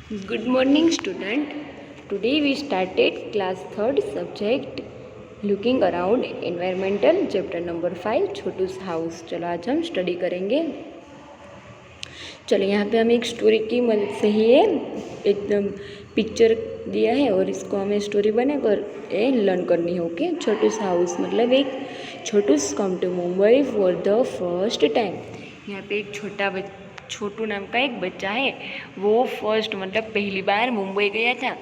Good morning, student. Today we started class 3rd subject looking around environmental chapter number 5 छोटू's house. चलो आज हम study करेंगे। चलो यहाँ पे हमें एक स्टोरी की मदद से ही है एकदम पिक्चर दिया है और इसको हमें स्टोरी बनाकर लर्न करनी है। ओके, छोटू's हाउस मतलब एक Chhotu's come to Mumbai for the first time. यहाँ पे एक छोटू नाम का एक बच्चा है, वो फर्स्ट मतलब पहली बार मुंबई गया था,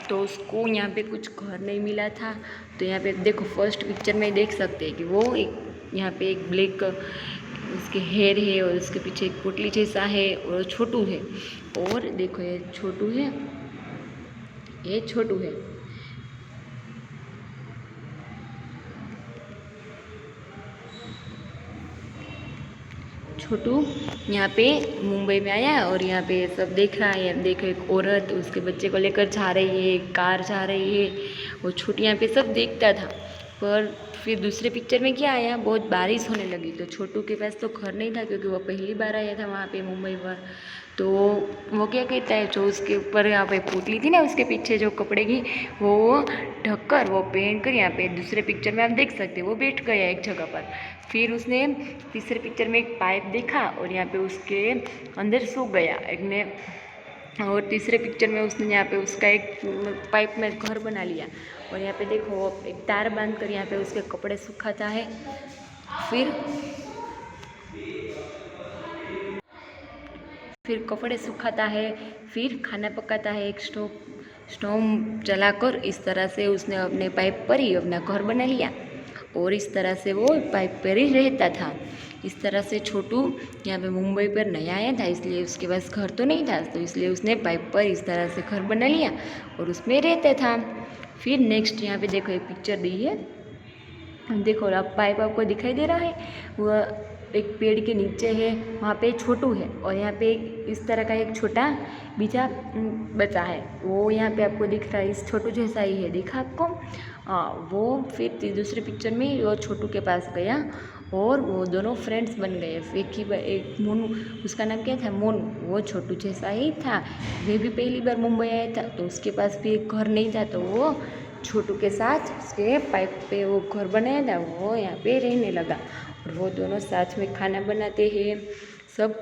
तो उसको यहाँ पे कुछ घर नहीं मिला था। तो यहाँ पे देखो फर्स्ट पिक्चर में देख सकते हैं कि वो एक यहाँ पे एक ब्लैक उसके हेयर है और उसके पीछे एक पोटली जैसा है और छोटू है। और देखो ये छोटू है, ये छोटू है। छोटू यहाँ पे मुंबई में आया और यहाँ पे सब देख रहा है। देखो एक औरत उसके बच्चे को लेकर जा रही है, एक कार जा रही है और छोटू यहाँ पे सब देखता था। पर फिर दूसरे पिक्चर में क्या आया, बहुत बारिश होने लगी तो छोटू के पास तो घर नहीं था क्योंकि वो पहली बार आया था वहाँ पे मुंबई पर। तो वो क्या कहता है, जो उसके ऊपर यहाँ पे पोटली थी ना उसके पीछे जो कपड़े की, वो ढककर वो पहन कर यहाँ पे दूसरे पिक्चर में आप देख सकते हो वो बैठ गया एक जगह पर। फिर उसने तीसरे पिक्चर में एक पाइप देखा और यहाँ पे उसके अंदर सो गया एक ने। और तीसरे पिक्चर में उसने यहाँ पे उसका एक पाइप में घर बना लिया और यहाँ पे देखो एक तार बांध कर यहाँ पे उसके कपड़े सुखाता है। फिर कपड़े सुखाता है, फिर खाना पकाता है। एक स्टोव जलाकर इस तरह से उसने अपने पाइप पर ही अपना घर बना लिया और इस तरह से वो पाइप पर ही रहता था। इस तरह से छोटू यहाँ पे मुंबई पर नया आया था, इसलिए उसके पास घर तो नहीं था, तो इसलिए उसने पाइप पर इस तरह से घर बना लिया और उसमें रहता था। फिर नेक्स्ट यहाँ पे देखो एक पिक्चर दी है, देखो अब पाइप आपको दिखाई दे रहा है, वह एक पेड़ के नीचे है, वहाँ पे छोटू है और यहाँ पे इस तरह का एक छोटा बीजा बच्चा है, वो यहाँ पे आपको दिख रहा है, इस छोटू जैसा ही है, दिखा आपको। वो फिर दूसरे पिक्चर में वो छोटू के पास गया और वो दोनों फ्रेंड्स बन गए। एक मोनू, उसका नाम क्या था, मोनू, वो छोटू जैसा ही था, वे भी पहली बार मुंबई आया था तो उसके पास भी एक घर नहीं था, तो वो छोटू के साथ उसके पाइप पे वो घर बनाया था, वो यहाँ पे रहने लगा और वो दोनों साथ में खाना बनाते हैं, सब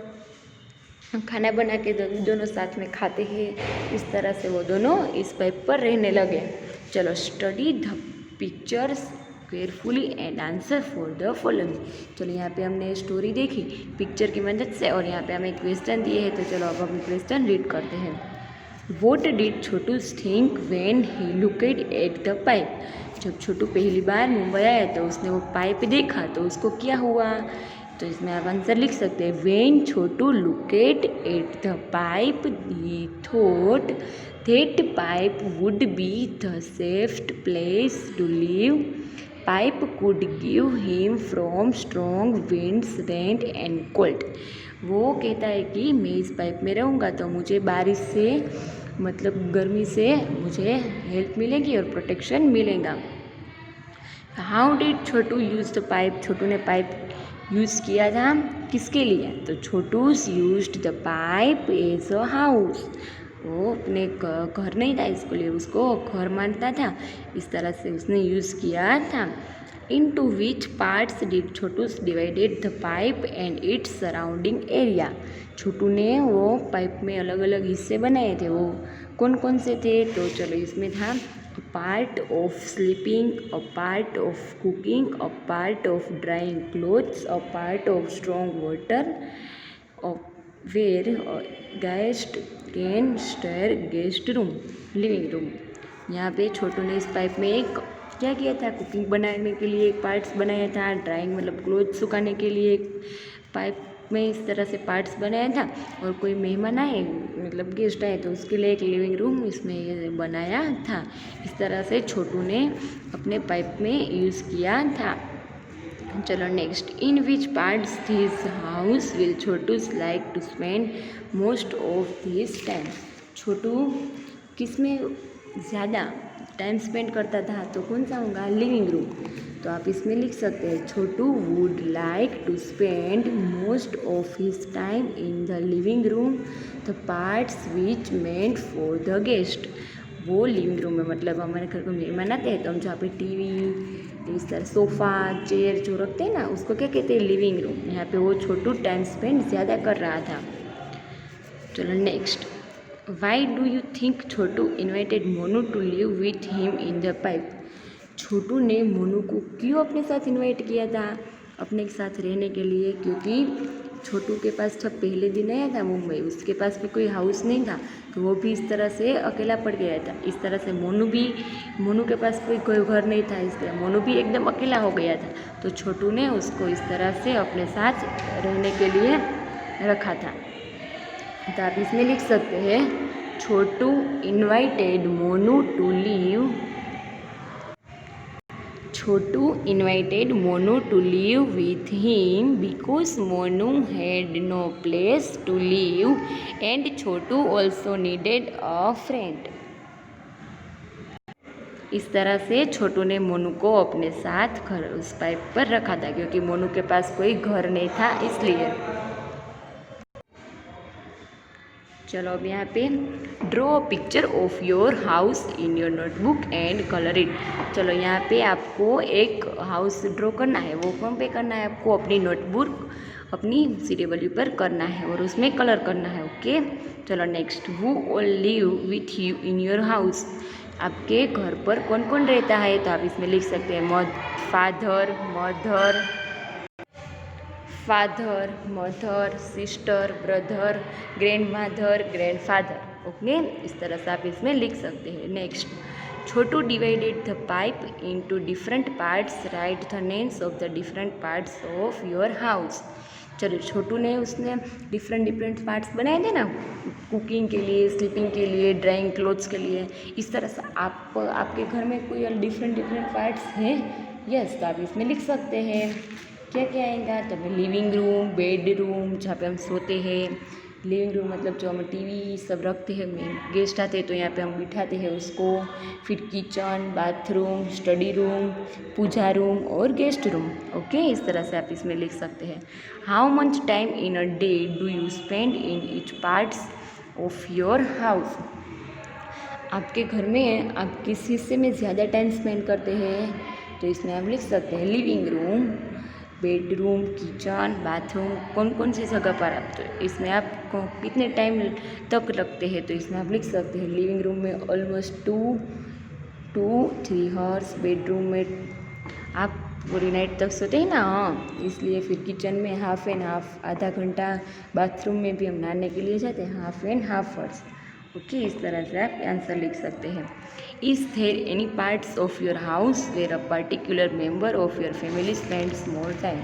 खाना बना के दोनों साथ में खाते हैं। इस तरह से वो दोनों इस पाइप पर रहने लगे। चलो study the pictures carefully and answer for the following. चलो यहाँ पे हमने स्टोरी देखी पिक्चर की मदद से और यहाँ पे हमें क्वेश्चन दिए हैं, तो चलो अब हम क्वेश्चन रीड करते हैं। What did Chhotu think when he looked at the pipe? जब छोटू पहली बार मुंबई आया तो उसने वो पाइप देखा तो उसको क्या हुआ, तो इसमें आप आंसर लिख सकते हैं। When Chhotu looked at the pipe, he thought that pipe would be the safest place to live. Pipe could give him from strong winds, rain and cold. वो कहता है कि मैं इस पाइप में रहूँगा तो मुझे बारिश से मतलब गर्मी से मुझे हेल्प मिलेगी और प्रोटेक्शन मिलेगा। How did Chhotu use the pipe? Chhotu ने पाइप यूज़ किया था किसके लिए, तो Chhotu used the pipe as a house. वो अपने घर नहीं था इसके लिए उसको घर मानता था, इस तरह से उसने यूज़ किया था। Into which parts did Chhotu divided the pipe and its surrounding area? छोटू ने वो पाइप में अलग अलग हिस्से बनाए थे, वो कौन कौन से थे, तो चलो इसमें था a part of sleeping, a part of cooking, a part of drying clothes, a part of strong water, where guest can stay, guest room, living room। यहाँ पे छोटू ने इस पाइप में एक क्या किया था, कुकिंग बनाने के लिए एक पार्ट्स बनाया था, ड्राइंग मतलब क्लोथ सुखाने के लिए एक पाइप में इस तरह से पार्ट्स बनाया था, और कोई मेहमान आए मतलब गेस्ट आए तो उसके लिए एक लिविंग रूम इसमें ये बनाया था। इस तरह से छोटू ने अपने पाइप में यूज़ किया था। चलो next, in which parts this house will Chhotu's like to spend most of this time? Chhotu किस में ज़्यादा टाइम स्पेंड करता था, तो कौन सा होगा, लिविंग रूम। तो आप इसमें लिख सकते हैं Chhotu would like to spend most of his time in the living room the parts which meant for the guest. वो लिविंग रूम में मतलब हमारे घर को मेहमान आते हैं तो हम जहाँ पे टीवी, इस तरह सोफ़ा चेयर जो रखते हैं ना, उसको क्या कहते हैं, लिविंग रूम। यहाँ पे वो छोटू टाइम स्पेंड ज़्यादा कर रहा था। चलो next, why do you think Chhotu invited Monu to live with him in the pipe. Chhotu ने मोनू को क्यों अपने साथ इन्वाइट किया था अपने साथ रहने के लिए, क्योंकि छोटू के पास जब पहले दिन आया था मुंबई, उसके पास भी कोई हाउस नहीं था, तो वो भी इस तरह से अकेला पड़ गया था। इस तरह से मोनू के पास कोई घर नहीं था, इस तरह मोनू भी एकदम अकेला हो गया था। तो छोटू ने उसको इस तरह से अपने साथ रहने के लिए रखा था। तो आप इसमें लिख सकते हैं Chhotu invited Monu to live, Chhotu invited Monu to live with him because Monu had no place to live and Chhotu also needed a friend. इस तरह से छोटू ने मोनू को अपने साथ घर उस पाइप पर रखा था, क्योंकि मोनू के पास कोई घर नहीं था इसलिए। चलो अब यहाँ पे draw a picture of your house in your notebook and colour it. चलो यहाँ पे आपको एक हाउस ड्रॉ करना है, वो कौन पे करना है, आपको अपनी नोटबुक अपनी CW पर करना है और उसमें कलर करना है। ओके, चलो next, who all live with you in your house. आपके घर पर कौन कौन रहता है, तो आप इसमें लिख सकते हैं father, mother, sister, brother, grandmother, grandfather. Okay, इस तरह से आप इसमें लिख सकते हैं। Next, Chhotu divided the pipe into different parts, right the names of the different parts of your house. चलो उसने डिफरेंट पार्ट्स बनाए थे ना, कुकिंग के लिए, स्लीपिंग के लिए, ड्राइंग क्लोथ्स के लिए। इस तरह से आपके घर में कोई डिफरेंट पार्ट्स हैं, यस, तो आप इसमें लिख सकते हैं क्या क्या आएगा। तो लिविंग रूम, बेडरूम जहाँ पे हम सोते हैं, लिविंग रूम मतलब जो हम टीवी सब रखते हैं, गेस्ट आते हैं तो यहाँ पे हम बिठाते हैं उसको। फिर किचन, बाथरूम, स्टडी रूम, पूजा रूम और गेस्ट रूम। ओके, इस तरह से आप इसमें लिख सकते हैं। How much time in a day do you spend in each parts of your house. आपके घर में आप किस हिस्से में ज़्यादा टाइम स्पेंड करते हैं, तो इसमें आप लिख सकते हैं living room, bedroom, kitchen, bathroom, कौन कौन सी जगह पर आप, तो इसमें आप कितने टाइम तक लगते हैं, तो इसमें आप लिख सकते हैं लिविंग रूम में ऑलमोस्ट 2-3 आवर्स, बेडरूम में आप पूरी नाइट तक सोते हैं ना, इसलिए। फिर किचन में हाफ एंड हाफ, आधा घंटा, बाथरूम में भी हम नहाने के लिए जाते हैं, half and half hours. Okay, इस तरह से आप आंसर लिख सकते हैं। Is there any parts of your house where a particular member of your family spends more time.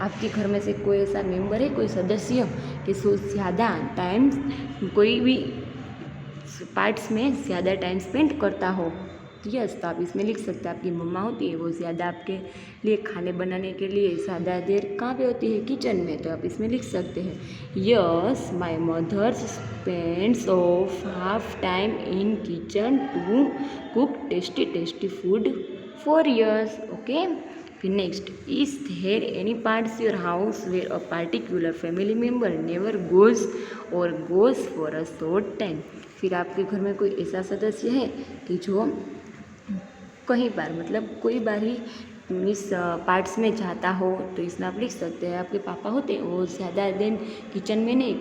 आपके घर में से कोई ऐसा मेंबर है, कोई सदस्य कि सो ज़्यादा टाइम कोई भी पार्ट्स में ज़्यादा टाइम स्पेंड करता हो, यस, तो आप इसमें लिख सकते हैं आपकी मम्मा होती है, वो ज़्यादा आपके लिए खाने बनाने के लिए ज़्यादा देर कहाँ पे होती है, किचन में, तो आप इसमें लिख सकते हैं yes my mother spends of half time in kitchen to cook tasty food for yes. Okay, फिर next, is there any parts your house where a particular family member never goes or goes for a short time. फिर आपके घर में कोई ऐसा सदस्य है कि जो कहीं बार मतलब कोई बार ही इस पार्ट्स में जाता हो, तो इसमें आप लिख सकते हैं आपके पापा होते हैं वो ज़्यादा दिन किचन में नहीं,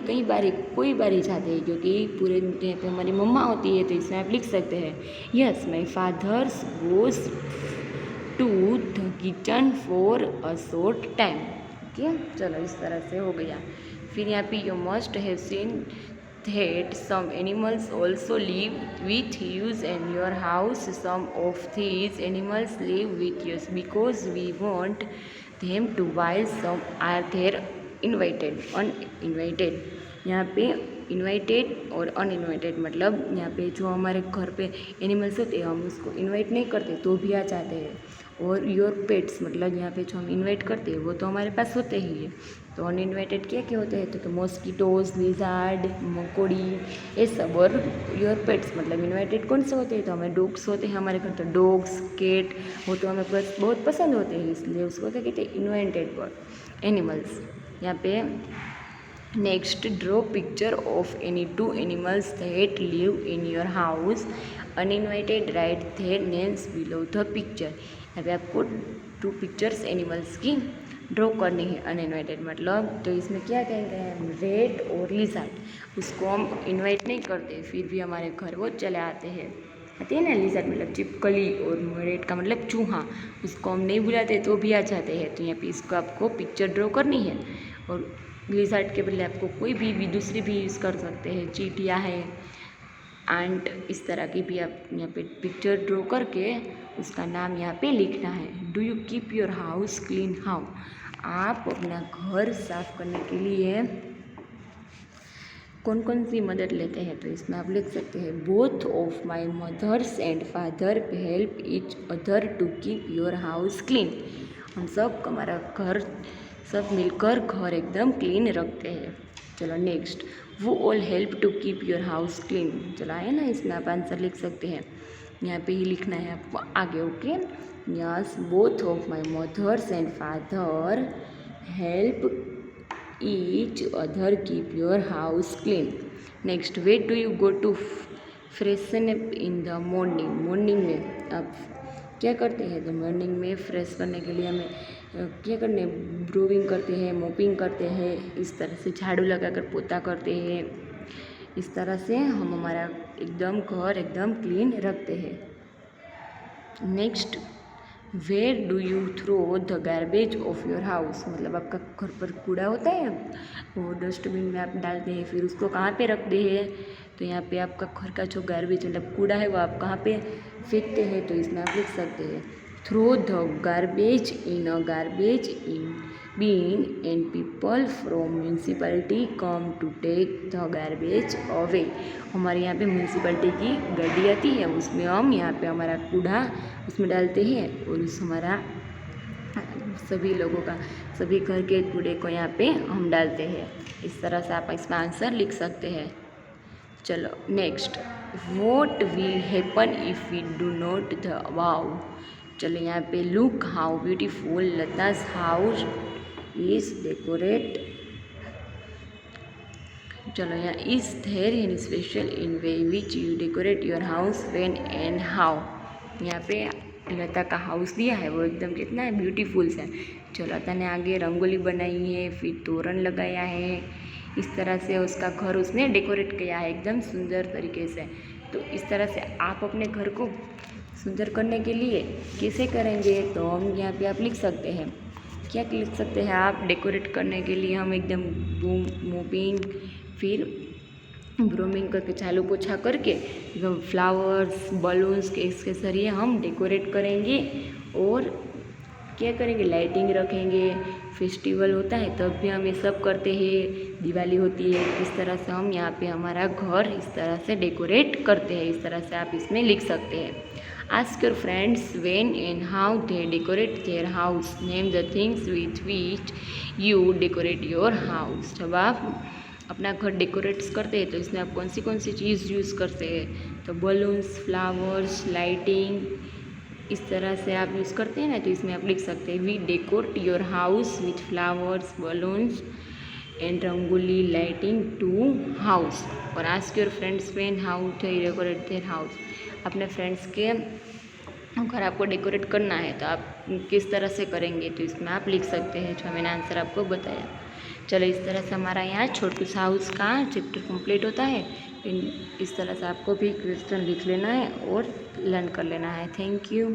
कोई बार ही जाते हैं, क्योंकि पूरे दिन पे हमारी मम्मा होती है, तो इसमें आप लिख सकते हैं yes my fathers goes to the kitchen for a short time. Okay, चलो इस तरह से हो गया। फिर यहाँ पे you must have seen that some animals also live with you in your house. Some of these animals live with us because we want them to, while some are there uninvited। यहाँ पे invited और uninvited मतलब यहाँ पे जो हमारे घर पे एनिमल्स होते हैं हम उसको इनवाइट नहीं करते तो भी आ जाते हैं, और योर पेट्स मतलब यहाँ पे जो हम इनवाइट करते हैं वो तो हमारे पास होते ही है, तो अनइन्वाइटेड क्या क्या होते हैं, तो मॉस्किटोज, लिजार्ड, मकोड़ी, ये सब। और योर पेट्स मतलब इन्वाइटेड कौन से होते हैं, तो हमें डॉग्स होते हैं हमारे घर, तो डॉग्स, कैट, वो तो हमें बहुत पसंद होते हैं, इसलिए उसको क्या कहते हैं, इन्वाइटेड एनिमल्स। यहाँ पे next, draw picture of any 2 animals that live in your house uninvited, right their names below the picture. यहाँ पे आपको 2 पिक्चर्स एनिमल्स की ड्रॉ करनी है अनइन्वाइटेड मतलब, तो इसमें क्या कहेंगे हम, रेड और लिज़ार्ड। उसको हम इनवाइट नहीं करते, फिर भी हमारे घर वो चले आते हैं ना। लिज़ार्ड मतलब चिपकली, और रेड का मतलब चूहा, उसको हम नहीं बुलाते तो भी आ जाते हैं। तो यहाँ पे इसको आपको पिक्चर ड्रॉ करनी है, और लिज़ार्ड के बदले आपको कोई भी दूसरी भी यूज़ कर सकते हैं, चींटियाँ है, एंड इस तरह की भी आप यहाँ पे पिक्चर ड्रॉ करके उसका नाम यहाँ पे लिखना है। Do you keep your house clean how, आप अपना घर साफ करने के लिए कौन कौन सी मदद लेते हैं, तो इसमें आप लिख सकते हैं, both of my mothers and father help each other to keep your house clean. हम सब हमारा घर सब मिलकर घर एकदम क्लीन रखते हैं। चलो नेक्स्ट, वो all help to keep your house clean. चलो आए ना, इसमें आप आंसर लिख सकते हैं, यहाँ पे ही लिखना है आपको आगे। Okay, yes, both of my mothers and father help each other keep your house clean. Next, where do you go to freshen up in the morning. Morning में आप क्या करते हैं, तो मॉर्निंग में फ्रेश करने के लिए हमें क्या करने, ब्रूविंग करते हैं, मोपिंग करते हैं, इस तरह से झाड़ू लगाकर पोता करते हैं। इस तरह से हम हमारा एकदम घर एकदम क्लीन रखते हैं। Next, where do you throw the garbage of your house, मतलब आपका घर पर कूड़ा होता है वो डस्टबिन में आप डालते हैं, फिर उसको कहाँ पे रखते हैं, तो यहाँ पे आपका घर का जो गार्बेज मतलब कूड़ा है वो आप कहाँ पे फेंकते हैं, तो इसमें आप लिख सकते हैं, throw the garbage in a garbage in bin and people from municipality come to take the garbage away. हमारे यहाँ पे म्यूनसिपैलिटी की गाड़ी आती है, उसमें हम यहाँ पे हमारा कूड़ा उसमें डालते हैं, और उस हमारा सभी लोगों का सभी घर के कूड़े को यहाँ पे हम डालते हैं। इस तरह से आप इसका आंसर लिख सकते हैं। चलो next, what will happen if we do not the wow. चलो यहाँ पे look how beautiful Lata's house is decorate. चलो यहाँ is there any special in way which you decorate your house when and how. यहाँ पे लता का हाउस दिया है वो एकदम कितना है ब्यूटीफुल सा। चलो लता ने आगे रंगोली बनाई है, फिर तोरण लगाया है, इस तरह से उसका घर उसने डेकोरेट किया है एकदम सुंदर तरीके से। तो इस तरह से आप अपने घर को सुंदर करने के लिए कैसे करेंगे, तो हम यहाँ पे आप लिख सकते हैं, क्या लिख सकते हैं आप, डेकोरेट करने के लिए हम एकदम मोपिंग फिर ब्रूमिंग करके झाड़ू पोछा करके फ्लावर्स बलून्स के इसके जरिए हम डेकोरेट करेंगे। और क्या करेंगे, लाइटिंग रखेंगे, फेस्टिवल होता है तब भी हम ये सब करते हैं, दिवाली होती है, इस तरह से हम यहाँ पे हमारा घर इस तरह से डेकोरेट करते हैं। इस तरह से आप इसमें लिख सकते हैं। Ask your friends when and how they decorate their house, name the things with which you decorate your house. जब आप अपना घर डेकोरेट्स करते हैं तो इसमें आप कौन सी चीज़ यूज़ करते हैं, तो बलून्स, फ्लावर्स, लाइटिंग, इस तरह से आप यूज़ करते हैं ना, तो इसमें आप लिख सकते हैं, we decorate your house with flowers, balloons and rangoli lighting to house. और ask your friends when how they decorate their house. अपने फ्रेंड्स के घर आपको डेकोरेट करना है तो आप किस तरह से करेंगे, तो इसमें आप लिख सकते हैं जो मैंने आंसर आपको बताया। चलो इस तरह से हमारा यहाँ छोटू सा हाउस का चैप्टर कंप्लीट होता है। इस तरह से आपको भी क्वेश्चन लिख लेना है और लर्न कर लेना है। Thank you.